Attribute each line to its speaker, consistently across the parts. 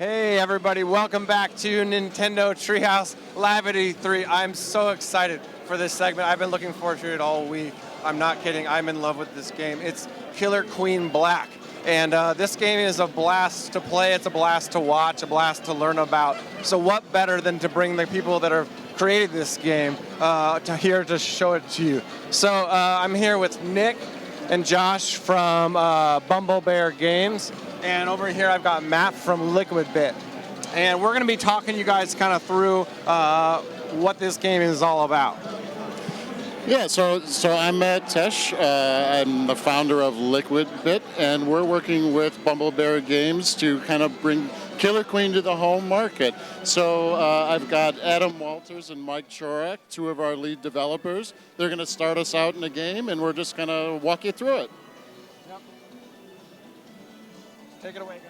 Speaker 1: Hey everybody, welcome back to Nintendo Treehouse Live at E3. I'm so excited for this segment. I've been looking forward to it all week. I'm not kidding, I'm in love with this game. It's Killer Queen Black. And this game is a blast to play, it's a blast to watch, a blast to learn about. So what better than to bring the people that have created this game here to show it to you. So I'm here with Nick and Josh from BumbleBear Games. And over here I've got Matt from Liquid Bit. And we're going to be talking you guys kind of through what this game is all about.
Speaker 2: Yeah, so I'm Matt Tesh. I'm the founder of Liquid Bit, and we're working with BumbleBear Games to kind of bring Killer Queen to the home market. So I've got Adam Walters and Mike Chorak, two of our lead developers. They're going to start us out in the game, and we're just going to walk you through it.
Speaker 1: Yep. Take it away, guys.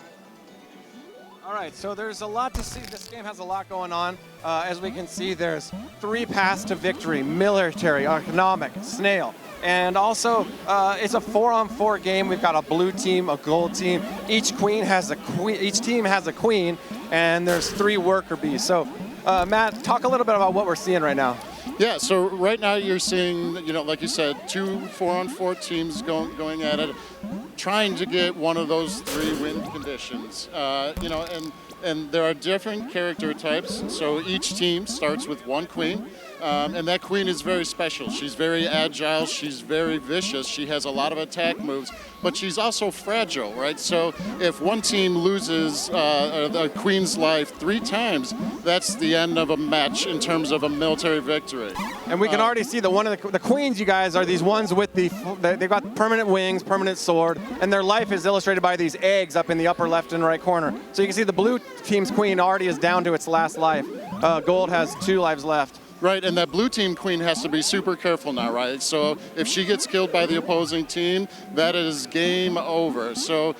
Speaker 1: All right, so there's a lot to see. This game has a lot going on. As we can see, there's 3 paths to victory: military, economic, snail. And also, it's a 4-on-4 game. We've got a blue team, a gold team. Each team has a queen, and there's 3 worker bees. So, Matt, talk a little bit about what we're seeing right now.
Speaker 2: Yeah, so right now you're seeing, like you said, 2 4-on-4 teams going at it, trying to get one of those 3 win conditions. And there are different character types. So each team starts with 1 queen. And that queen is very special. She's very agile, she's very vicious, she has a lot of attack moves, but she's also fragile, right? So if one team loses the queen's life 3 times, that's the end of a match in terms of a military victory.
Speaker 1: And we can already see that one of the queens, you guys, are these ones with they've got permanent wings, permanent sword, and their life is illustrated by these eggs up in the upper left and right corner. So you can see the blue team's queen already is down to its last life. Gold has 2 lives left.
Speaker 2: Right, and that blue team queen has to be super careful now, right? So if she gets killed by the opposing team, that is game over. So,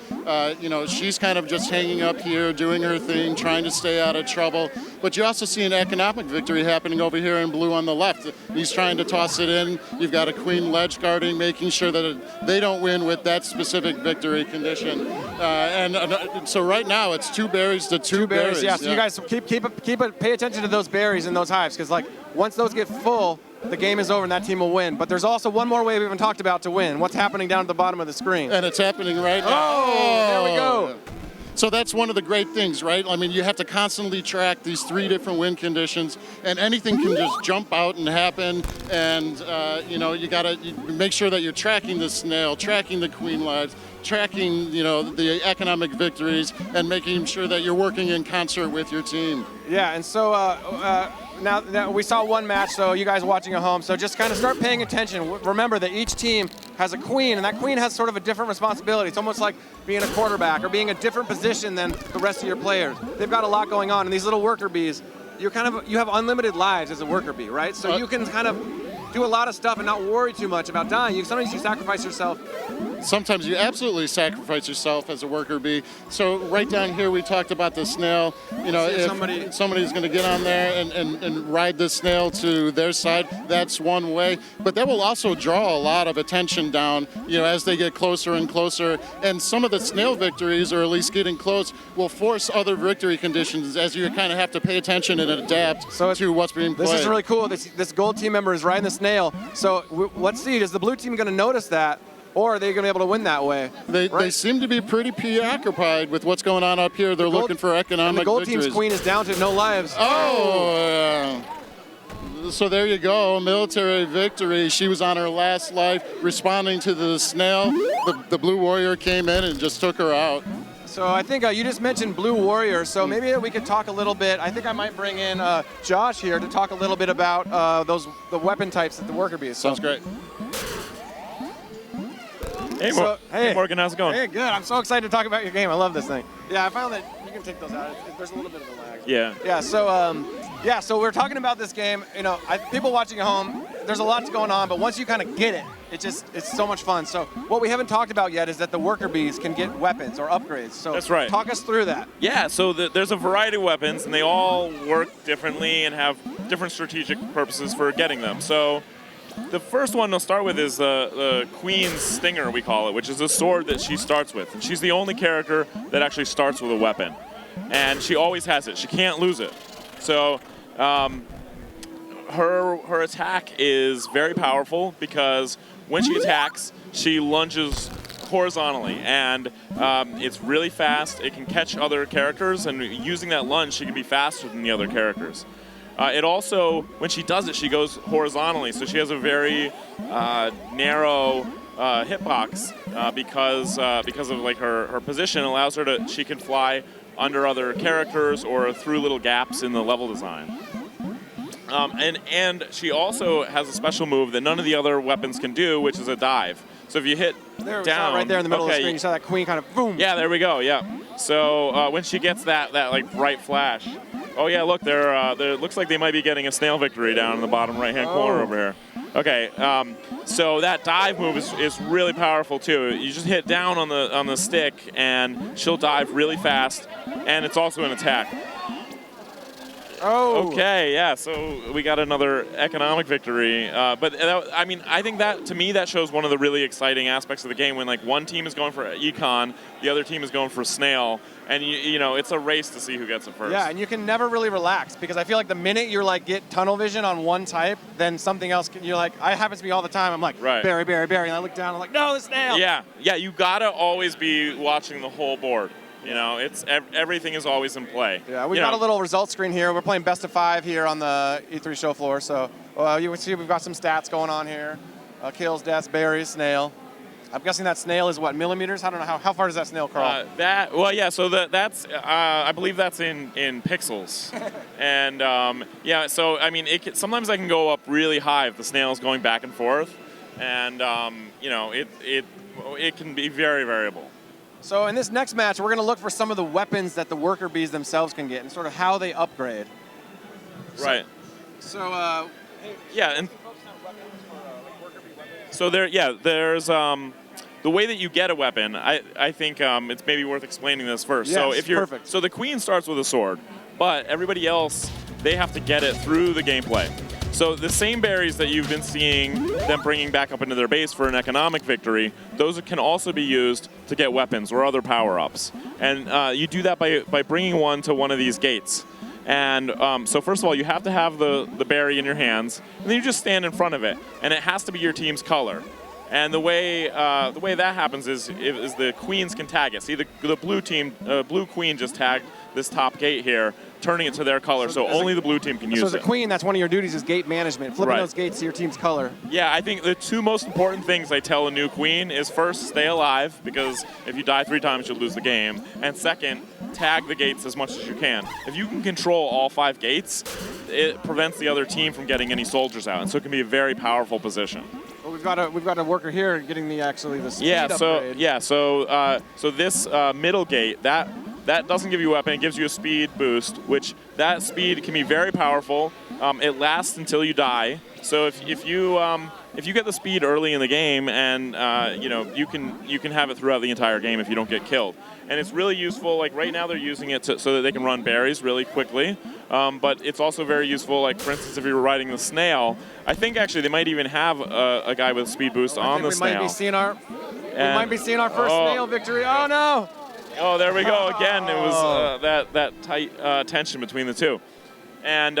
Speaker 2: she's kind of just hanging up here, doing her thing, trying to stay out of trouble. But you also see an economic victory happening over here in blue on the left. He's trying to toss it in. You've got a queen ledge guarding, making sure that they don't win with that specific victory condition. So right now it's 2 berries to 2 berries.
Speaker 1: Yeah, so you guys pay attention to those berries in those hives, because once those get full, the game is over and that team will win. But there's also one more way we haven't talked about to win. What's happening down at the bottom of the screen?
Speaker 2: And it's happening right now.
Speaker 1: Oh, there we go.
Speaker 2: So that's one of the great things, right? I mean, you have to constantly track these 3 different win conditions, and anything can just jump out and happen. And, you got to make sure that you're tracking the snail, tracking the queen lives, tracking, the economic victories, and making sure that you're working in concert with your team.
Speaker 1: Yeah, and so now we saw one match, so you guys watching at home, so just kind of start paying attention. Remember that each team has a queen, and that queen has sort of a different responsibility. It's almost like being a quarterback or being a different position than the rest of your players. They've got a lot going on, and these little worker bees, you have unlimited lives as a worker bee, right? So you can kind of do a lot of stuff and not worry too much about dying. Sometimes you sacrifice yourself.
Speaker 2: Sometimes you absolutely sacrifice yourself as a worker bee. So right down here we talked about the snail. If somebody's going to get on there and ride the snail to their side, that's one way. But that will also draw a lot of attention down, as they get closer and closer. And some of the snail victories, or at least getting close, will force other victory conditions as you kind of have to pay attention and adapt to what's being played.
Speaker 1: This is really cool. This gold team member is riding the snail. So let's see, is the blue team going to notice that? Or are they going to be able to win that way?
Speaker 2: They seem to be pretty preoccupied with what's going on up here. They're looking for economic
Speaker 1: victories. The gold
Speaker 2: victories.
Speaker 1: team's queen is down to no lives.
Speaker 2: So there you go, military victory. She was on her last life, responding to the snail. The blue warrior came in and just took her out.
Speaker 1: So I think you just mentioned Blue Warrior, so maybe we could talk a little bit. I think I might bring in Josh here to talk a little bit about the weapon types that the worker bees.
Speaker 2: Sounds great.
Speaker 3: Hey, Morgan, how's it going?
Speaker 1: Hey, good. I'm so excited to talk about your game. I love this thing. Yeah, I found that you can take those out. There's a little bit of a lag.
Speaker 3: Yeah.
Speaker 1: Yeah, so we're talking about this game. People watching at home, there's a lot going on, but once you kind of get it, it's so much fun. So what we haven't talked about yet is that the worker bees can get weapons or upgrades. So
Speaker 3: that's right.
Speaker 1: Talk us through that.
Speaker 3: Yeah, so there's a variety of weapons, and they all work differently and have different strategic purposes for getting them. So the first one to start with is the Queen's Stinger, we call it, which is a sword that she starts with. And she's the only character that actually starts with a weapon. and she always has it. She can't lose it. So her attack is very powerful because when she attacks, she lunges horizontally, and it's really fast. It can catch other characters, and using that lunge, she can be faster than the other characters. It also, when she does it, she goes horizontally, so she has a very narrow hitbox because of like her position allows her to. She can fly under other characters or through little gaps in the level design. And she also has a special move that none of the other weapons can do, which is a dive. So if you hit down,
Speaker 1: right there in the middle of the screen, you saw that queen kind of boom.
Speaker 3: Yeah, there we go. Yeah. So when she gets that like bright flash, oh yeah, look, there looks like they might be getting a snail victory down in the bottom right-hand corner over here. Okay, so that dive move is really powerful too. You just hit down on the stick, and she'll dive really fast, and it's also an attack.
Speaker 1: Oh.
Speaker 3: Okay, yeah, so we got another economic victory. I mean, I think that, to me, that shows one of the really exciting aspects of the game when, like, one team is going for econ, the other team is going for snail, and, you know, it's a race to see who gets it first.
Speaker 1: Yeah, and you can never really relax because I feel like the minute you're, like, get tunnel vision on one type, then something else, you're like, it happens to me all the time. I'm like, berry, berry, berry, and I look down, I'm like, no, the snail.
Speaker 3: Yeah, you gotta always be watching the whole board. You know, it's everything is always in play.
Speaker 1: Yeah, we've got a little result screen here. We're playing best of 5 here on the E3 show floor. So you can see we've got some stats going on here. Kills, deaths, berries, snail. I'm guessing that snail is what, millimeters? I don't know, how far does that snail crawl?
Speaker 3: So that's, I believe that's in pixels. And yeah, so I mean, sometimes I can go up really high if the snail is going back and forth. And you know, it can be very variable.
Speaker 1: So in this next match, we're going to look for some of the weapons that the worker bees themselves can get and sort of how they upgrade.
Speaker 3: Right.
Speaker 1: So
Speaker 3: yeah, and so there's the way that you get a weapon. I think it's maybe worth explaining this first.
Speaker 1: Yes,
Speaker 3: so if you're
Speaker 1: perfect.
Speaker 3: So the queen starts with a sword, but everybody else, they have to get it through the gameplay. So the same berries that you've been seeing them bringing back up into their base for an economic victory, those can also be used to get weapons or other power-ups. And you do that by bringing one to one of these gates. And so first of all, you have to have the berry in your hands, and then you just stand in front of it, and it has to be your team's color. And the way that happens is the queens can tag it. See, the blue team, blue queen just tagged this top gate here, turning it to their color, so only the blue team can use it.
Speaker 1: So as a queen, that's one of your duties is gate management, flipping those gates to your team's color.
Speaker 3: Yeah, I think the two most important things I tell a new queen is first, stay alive, because if you die 3 times, you'll lose the game. And second, tag the gates as much as you can. If you can control all 5 gates, it prevents the other team from getting any soldiers out, and so it can be a very powerful position.
Speaker 1: Well, we've got a worker here getting the speed upgrade.
Speaker 3: So this middle gate, that doesn't give you a weapon, it gives you a speed boost, which that speed can be very powerful. It lasts until you die. So if you get the speed early in the game, and you know, you can have it throughout the entire game if you don't get killed. And it's really useful. Like right now, they're using it so that they can run berries really quickly. But it's also very useful. Like for instance, if you were riding the snail, I think actually they might even have a guy with speed boost on the snail.
Speaker 1: We might be seeing our first snail victory. Oh no!
Speaker 3: Oh, there we go again. It was that tight tension between the two, and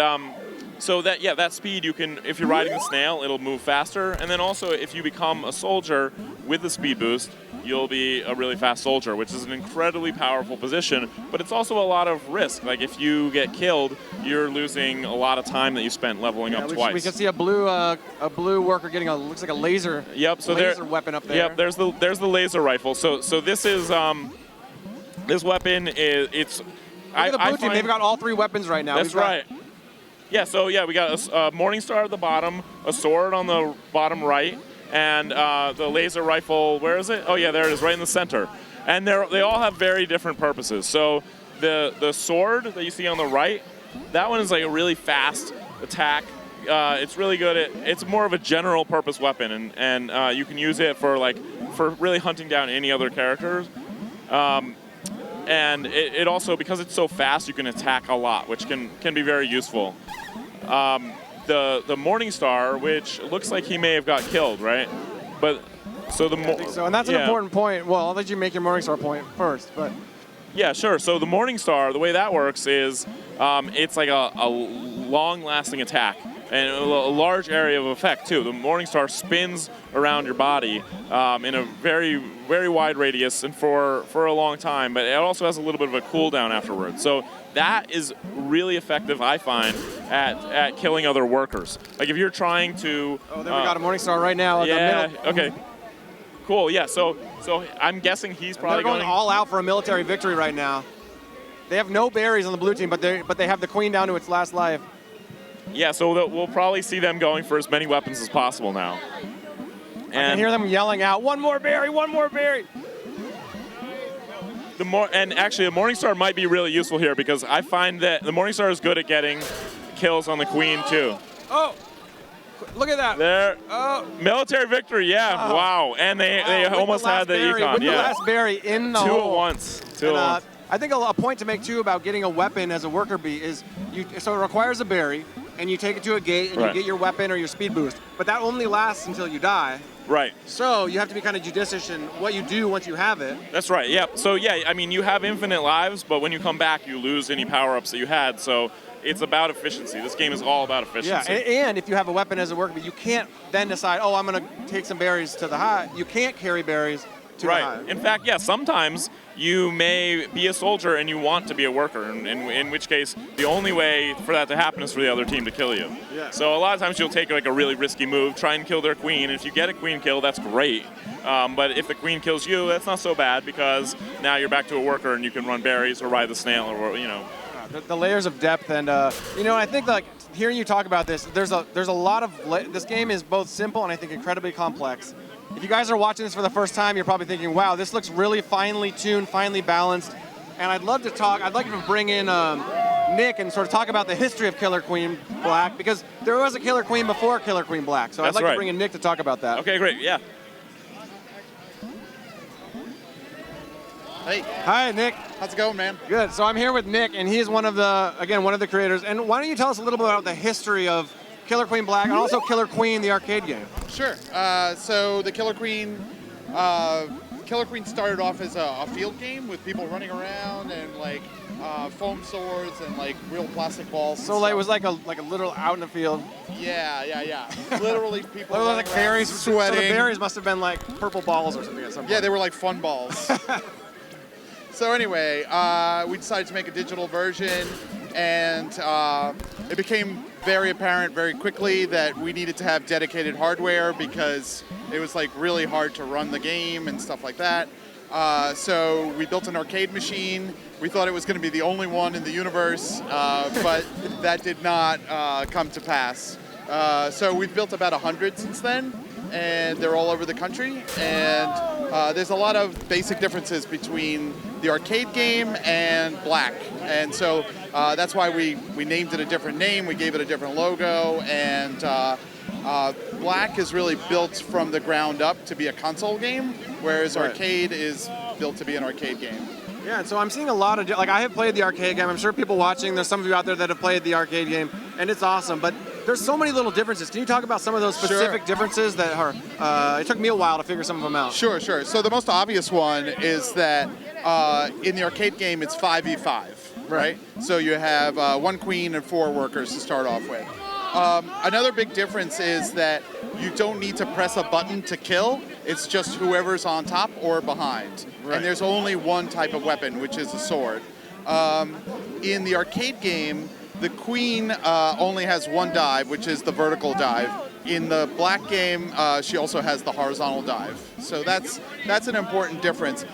Speaker 3: so that speed, you can, if you're riding the snail, it'll move faster, and then also if you become a soldier with the speed boost, you'll be a really fast soldier, which is an incredibly powerful position, but it's also a lot of risk. Like if you get killed, you're losing a lot of time that you spent leveling up twice.
Speaker 1: We can see a blue worker getting looks like a laser.
Speaker 3: Yep. So
Speaker 1: laser weapon up there.
Speaker 3: Yep. There's the laser rifle. So this is this weapon is
Speaker 1: Look at the blue team. They've got all 3 weapons right now.
Speaker 3: That's right. Yeah, so yeah, we got a Morningstar at the bottom, a sword on the bottom right, and the laser rifle, where is it? Oh yeah, there it is, right in the center. And they all have very different purposes. So the sword that you see on the right, that one is like a really fast attack. It's really good it's more of a general purpose weapon, and you can use it for really hunting down any other characters. And it also, because it's so fast, you can attack a lot, which can be very useful. The Morningstar, which looks like he may have got killed, right? But so
Speaker 1: I think so, and that's an important point. Well, I'll let you make your Morningstar point first, but
Speaker 3: Yeah, sure. So the Morningstar, the way that works is it's like a long-lasting attack and a large area of effect, too. The Morningstar spins around your body in a very, very wide radius and for a long time, but it also has a little bit of a cooldown afterwards. So that is really effective, I find, at killing other workers. Like if you're trying to...
Speaker 1: Oh, there we got a Morningstar right now.
Speaker 3: Yeah, okay. Cool, yeah, so I'm guessing he's probably
Speaker 1: going all out for a military victory right now. They have no berries on the blue team, but they have the queen down to its last life.
Speaker 3: Yeah, so we'll probably see them going for as many weapons as possible now.
Speaker 1: I can hear them yelling out, one more berry, one more berry.
Speaker 3: And actually, the Morningstar might be really useful here because I find that the Morningstar is good at getting kills on the queen, too.
Speaker 1: Oh! Look at that.
Speaker 3: There.
Speaker 1: Oh.
Speaker 3: Military victory, yeah.
Speaker 1: Oh.
Speaker 3: Wow. And they almost had the
Speaker 1: berry,
Speaker 3: econ.
Speaker 1: With
Speaker 3: yeah.
Speaker 1: the last berry in the
Speaker 3: Two
Speaker 1: hole.
Speaker 3: at once. Two at once.
Speaker 1: I think a point to make, too, about getting a weapon as a worker bee is, so it requires a berry, and you take it to a gate, and you get your weapon or your speed boost. But that only lasts until you die.
Speaker 3: Right.
Speaker 1: So you have to be kind of judicious in what you do once you have it.
Speaker 3: That's right, yeah. So, yeah, I mean, you have infinite lives, but when you come back, you lose any power-ups that you had. So it's about efficiency. This game is all about efficiency.
Speaker 1: Yeah, and if you have a weapon as a worker bee, you can't then decide, oh, I'm going to take some berries to the hive. You can't carry berries to the hive.
Speaker 3: In fact, yeah, sometimes you may be a soldier and you want to be a worker, in which case the only way for that to happen is for the other team to kill you.
Speaker 1: Yeah.
Speaker 3: So a lot of times you'll take like a really risky move, try and kill their queen, and if you get a queen kill, that's great. But if the queen kills you, that's not so bad because now you're back to a worker and you can run berries or ride the snail or, you know.
Speaker 1: The layers of depth and, I think like hearing you talk about this, there's a lot of, this game is both simple and I think incredibly complex. If you guys are watching this for the first time, you're probably thinking, wow, this looks really finely tuned, finely balanced. And I'd like to bring in Nick and sort of talk about the history of Killer Queen Black, because there was a Killer Queen before Killer Queen Black. So I'd like to bring in Nick to talk about that.
Speaker 3: Okay, great, yeah.
Speaker 4: Hey.
Speaker 1: Hi, Nick.
Speaker 4: How's it going, man?
Speaker 1: Good. So I'm here with Nick, and he's one of the creators. And why don't you tell us a little bit about the history of Killer Queen Black and also Killer Queen, the arcade game?
Speaker 4: Sure. So the Killer Queen started off as a field game with people running around and like foam swords and like real plastic balls.
Speaker 1: So like it was like a literal out in the field.
Speaker 4: Yeah. Literally people.
Speaker 1: They were like berries,
Speaker 4: sweating.
Speaker 1: So the berries must have been like purple balls or something at some point.
Speaker 4: Yeah, they were like fun balls. So anyway, we decided to make a digital version, and it became very apparent very quickly that we needed to have dedicated hardware because it was like really hard to run the game and stuff like that. So we built an arcade machine. We thought it was going to be the only one in the universe, but that did not come to pass. So we've built about 100 since then, and they're all over the country. And there's a lot of basic differences between the arcade game and Black. And so that's why we named it a different name. We gave it a different logo. And Black is really built from the ground up to be a console game, whereas arcade is built to be an arcade game.
Speaker 1: Yeah, and so I'm seeing a lot of, I have played the arcade game. I'm sure people watching, there's some of you out there that have played the arcade game, and it's awesome. But there's so many little differences. Can you talk about some of those specific differences that are, it took me a while to figure some of them out.
Speaker 4: Sure. So the most obvious one is that in the arcade game, it's 5v5, right? So you have 1 queen and 4 workers to start off with. Another big difference is that you don't need to press a button to kill. It's just whoever's on top or behind. Right. And there's only one type of weapon, which is a sword. In the arcade game, the queen only has 1 dive, which is the vertical dive. In the Black game, she also has the horizontal dive. So that's an important difference.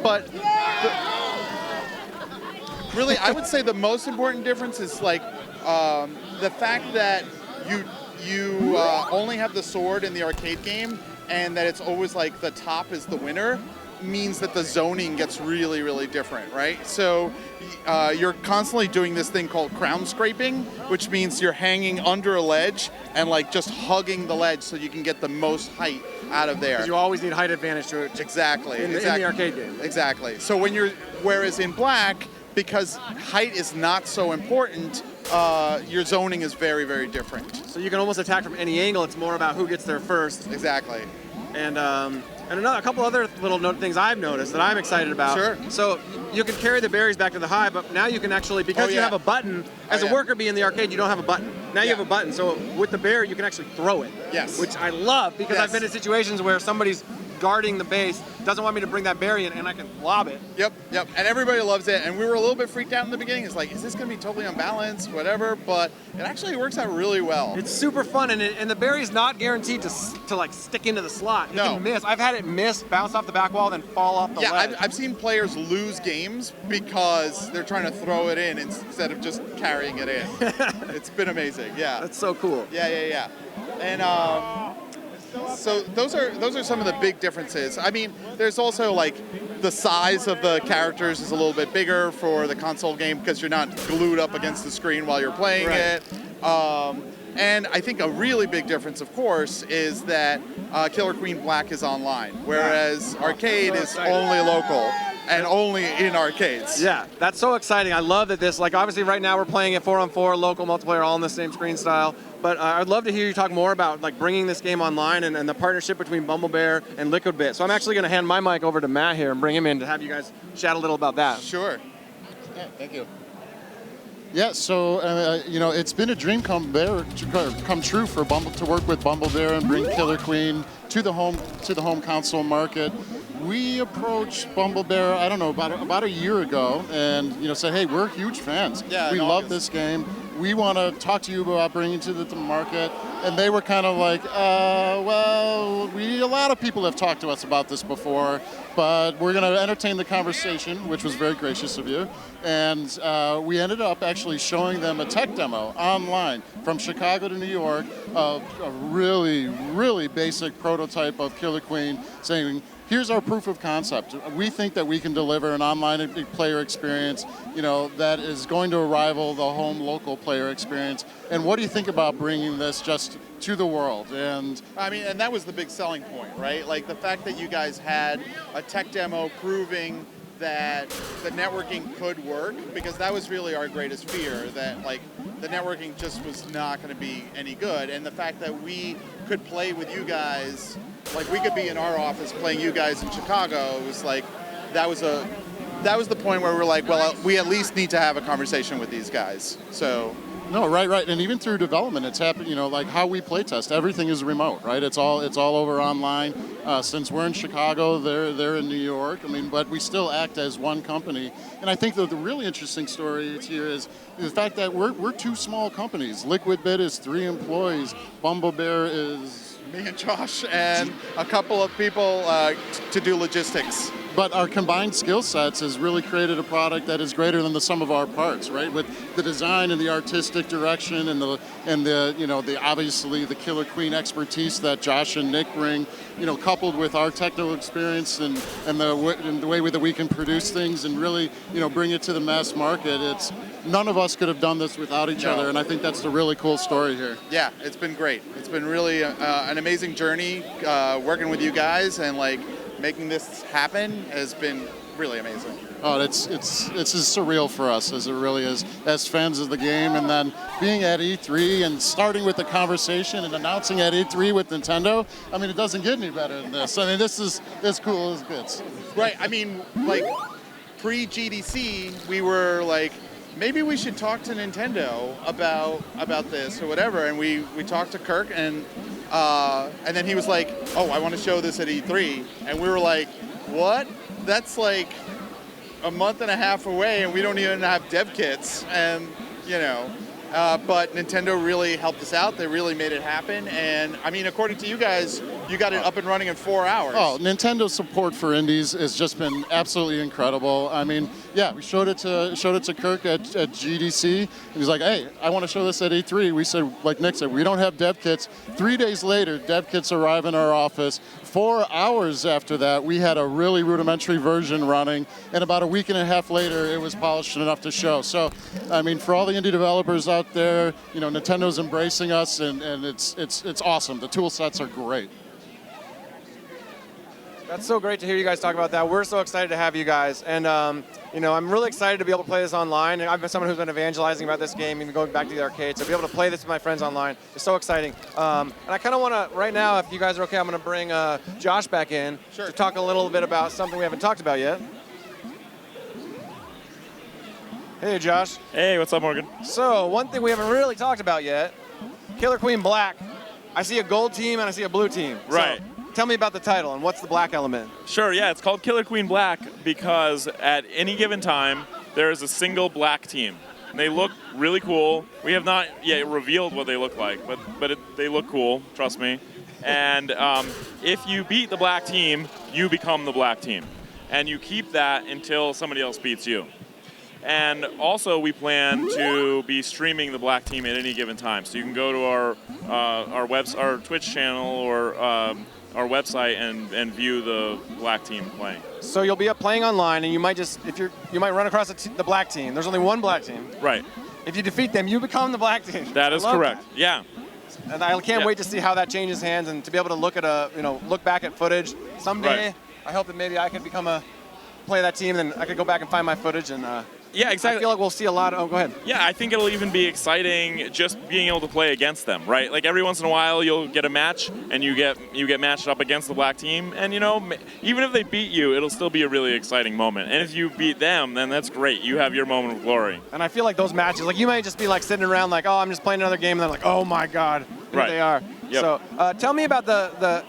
Speaker 4: But really, I would say the most important difference is like the fact that you only have the sword in the arcade game, and that it's always like the top is the winner, means that the zoning gets really, really different, right? So you're constantly doing this thing called crown scraping, which means you're hanging under a ledge and like just hugging the ledge so you can get the most height out of there.
Speaker 1: Because you always need height advantage to it.
Speaker 4: Exactly.
Speaker 1: In the arcade game.
Speaker 4: Exactly. So whereas in Black, because height is not so important, your zoning is very, very different.
Speaker 1: So you can almost attack from any angle. It's more about who gets there first.
Speaker 4: Exactly.
Speaker 1: And And a couple other little things I've noticed that I'm excited about.
Speaker 4: Sure.
Speaker 1: So you can carry the berries back to the hive, but now you can actually, because you have a button, as a worker bee in the arcade, you don't have a button. Now you have a button, so with the berry, you can actually throw it.
Speaker 4: Yes.
Speaker 1: Which I love, because I've been in situations where somebody's guarding the base, doesn't want me to bring that berry in, and I can lob it.
Speaker 4: Yep. And everybody loves it. And we were a little bit freaked out in the beginning. It's like, is this going to be totally unbalanced, whatever? But it actually works out really well.
Speaker 1: It's super fun, and the berry's not guaranteed to like stick into the slot. It can miss. I've had it miss, bounce off the back wall, then fall off the ledge.
Speaker 4: I've seen players lose games because they're trying to throw it in instead of just carrying it in. It's been amazing. Yeah.
Speaker 1: That's so cool.
Speaker 4: Yeah. And so those are some of the big differences. I mean, there's also like the size of the characters is a little bit bigger for the console game because you're not glued up against the screen while you're playing it. And I think a really big difference, of course, is that Killer Queen Black is online, whereas Arcade is only local and only in arcades.
Speaker 1: Yeah, that's so exciting. I love that this, like, obviously right now we're playing it 4-on-4, local multiplayer, all in the same screen style. But I'd love to hear you talk more about like bringing this game online and the partnership between BumbleBear and Liquidbit. So I'm actually going to hand my mic over to Matt here and bring him in to have you guys chat a little about that.
Speaker 4: Sure.
Speaker 2: Yeah, thank you. Yeah, so you know, it's been a dream come true for to work with BumbleBear and bring Killer Queen to the home console market. We approached BumbleBear, I don't know, about a year ago, and said, hey, we're huge fans.
Speaker 4: Yeah,
Speaker 2: we love this game. We want to talk to you about bringing it to the market. And they were kind of like, well, a lot of people have talked to us about this before, but we're going to entertain the conversation, which was very gracious of you. And we ended up actually showing them a tech demo online from Chicago to New York of a really, really basic prototype of Killer Queen, saying, here's our proof of concept. We think that we can deliver an online player experience, that is going to rival the home local player experience. And what do you think about bringing this just to the world? And
Speaker 4: I mean, and that was the big selling point, right? Like the fact that you guys had a tech demo proving that the networking could work, because that was really our greatest fear, that like the networking just was not going to be any good. And the fact that we could play with you guys, like we could be in our office playing you guys in Chicago, it was like that was the point where we're like, well, we at least need to have a conversation with these guys. So
Speaker 2: no, right, and even through development, it's happened. Like how we play test, everything is remote, right? It's all over online. Since we're in Chicago, they're in New York. I mean, but we still act as one company. And I think that the really interesting story here is the fact that we're two small companies. Liquidbit is 3 employees. BumbleBear is
Speaker 4: me and Josh and a couple of people to do logistics.
Speaker 2: But our combined skill sets has really created a product that is greater than the sum of our parts, right? With the design and the artistic direction and the obviously the Killer Queen expertise that Josh and Nick bring, coupled with our technical experience and the way that we can produce things and really, bring it to the mass market. It's none of us could have done this without each other, and I think that's the really cool story here.
Speaker 4: Yeah, it's been great. It's been really an amazing journey working with you guys, and like making this happen has been really amazing.
Speaker 2: Oh, it's as surreal for us as it really is as fans of the game, and then being at E3 and starting with the conversation and announcing at E3 with Nintendo. I mean, it doesn't get any better than this. I mean, this is as cool as it gets.
Speaker 4: Right. I mean, like pre-GDC, we were like, maybe we should talk to Nintendo about this or whatever, and we talked to Kirk, and then he was like, oh, I want to show this at E3, and we were like, what? That's like a month and a half away, and we don't even have dev kits, and but Nintendo really helped us out. They really made it happen, and I mean, according to you guys, you got it up and running in 4 hours.
Speaker 2: Oh, Nintendo's support for indies has just been absolutely incredible. I mean, yeah, we showed it to Kirk at GDC. He was like, hey, I want to show this at E3. We said, like Nick said, we don't have dev kits. 3 days later, dev kits arrive in our office. 4 hours after that, we had a really rudimentary version running, and about a week and a half later, it was polished enough to show. So, I mean, for all the indie developers out there, Nintendo's embracing us, and it's awesome. The tool sets are great.
Speaker 1: That's so great to hear you guys talk about that. We're so excited to have you guys. And, you know, I'm really excited to be able to play this online. And I've been someone who's been evangelizing about this game, even going back to the arcade. So to be able to play this with my friends online is so exciting. And I kind of want to, right now, if you guys are okay, I'm going to bring Josh back in to talk a little bit about something we haven't talked about yet. Hey, Josh.
Speaker 3: Hey, what's up, Morgan?
Speaker 1: So one thing we haven't really talked about yet, Killer Queen Black. I see a gold team and I see a blue team.
Speaker 3: Right.
Speaker 1: So tell me about the title and what's the black element?
Speaker 3: Sure, yeah, it's called Killer Queen Black because at any given time, there is a single black team. And they look really cool. We have not yet revealed what they look like, but they look cool, trust me. And if you beat the black team, you become the black team. And you keep that until somebody else beats you. And also, we plan to be streaming the black team at any given time. So you can go to our Twitch channel or our website and view the black team playing.
Speaker 1: So you'll be up playing online, and you might you might run across the black team. There's only one black team.
Speaker 3: Right.
Speaker 1: If you defeat them, you become the black team.
Speaker 3: That is correct.
Speaker 1: That.
Speaker 3: Yeah.
Speaker 1: And I can't wait to see how that changes hands and to be able to look at look back at footage someday.
Speaker 3: Right.
Speaker 1: I hope that maybe I could play that team, and then I could go back and find my footage and.
Speaker 3: Yeah, exactly.
Speaker 1: I feel like we'll see a lot of. Oh, go ahead.
Speaker 3: Yeah, I think it'll even be exciting just being able to play against them, right? Like every once in a while, you'll get a match, and you get matched up against the black team, and even if they beat you, it'll still be a really exciting moment. And if you beat them, then that's great. You have your moment of glory.
Speaker 1: And I feel like those matches, like you might just be like sitting around, like, oh, I'm just playing another game, and then like, oh my God, here they are.
Speaker 3: Yep.
Speaker 1: So tell me about this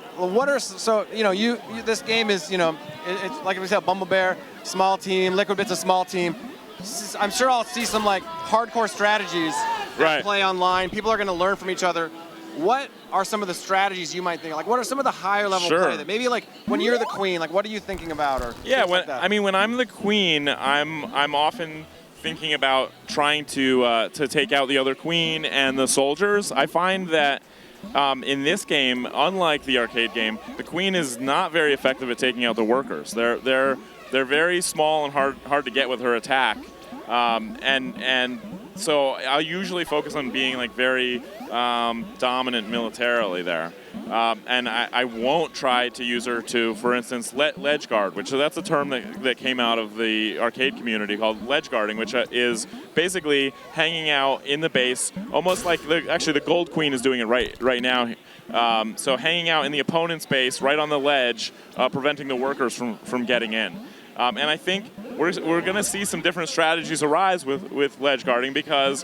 Speaker 1: game is it's like we said, BumbleBear, small team, Liquid Bit's a small team. I'm sure I'll see some like hardcore strategies that play online. People are going to learn from each other. What are some of the strategies you might think? Like, what are some of the higher level play that maybe like when you're the queen, like what are you thinking about? Or
Speaker 3: when I'm the queen, I'm often thinking about trying to take out the other queen and the soldiers. I find that in this game, unlike the arcade game, the queen is not very effective at taking out the workers. They're very small and hard to get with her attack, and so I'll usually focus on being like very dominant militarily there, and I won't try to use her to, for instance, ledge guard, which that's a term that came out of the arcade community called ledge guarding, which is basically hanging out in the base, almost like the Gold Queen is doing it right now. So hanging out in the opponent's base, right on the ledge, preventing the workers from getting in. And I think we're going to see some different strategies arise with ledge guarding because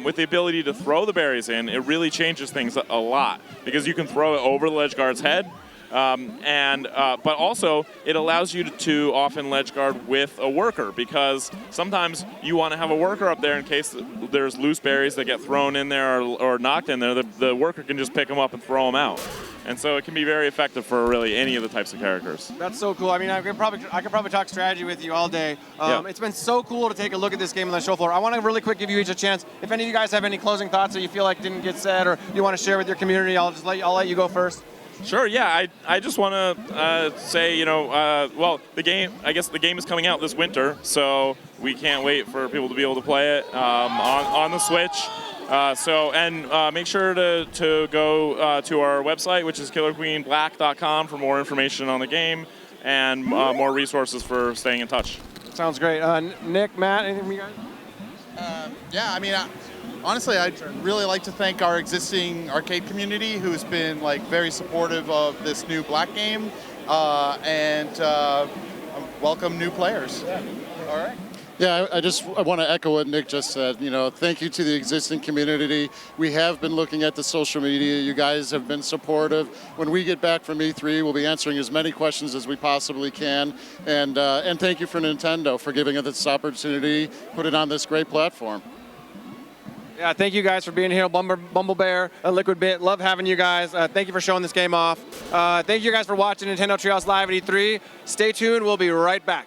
Speaker 3: with the ability to throw the berries in, it really changes things a lot because you can throw it over the ledge guard's head. But also it allows you to often ledge guard with a worker because sometimes you want to have a worker up there in case there's loose berries that get thrown in there or knocked in there. The worker can just pick them up and throw them out. And so it can be very effective for really any of the types of characters.
Speaker 1: That's so cool. I mean, I could probably talk strategy with you all day. It's been so cool to take a look at this game on the show floor. I want to really quick give you each a chance. If any of you guys have any closing thoughts that you feel like didn't get said or you want to share with your community, I'll let you go first.
Speaker 3: Sure. Yeah. I just want to say, the game. I guess the game is coming out this winter, so we can't wait for people to be able to play it on the Switch. Make sure to go to our website, which is killerqueenblack.com, for more information on the game and more resources for staying in touch.
Speaker 1: Sounds great. Nick, Matt, anything from you guys?
Speaker 4: Honestly, I'd really like to thank our existing arcade community who's been like very supportive of this new Black game and welcome new players. Yeah. All right.
Speaker 2: Yeah, I want to echo what Nick just said. Thank you to the existing community. We have been looking at the social media. You guys have been supportive. When we get back from E3, we'll be answering as many questions as we possibly can. And thank you for Nintendo for giving us this opportunity, put it on this great platform.
Speaker 1: Yeah, thank you guys for being here, BumbleBear, Liquid Bit. Love having you guys. Thank you for showing this game off. Thank you guys for watching Nintendo Treehouse Live at E3. Stay tuned. We'll be right back.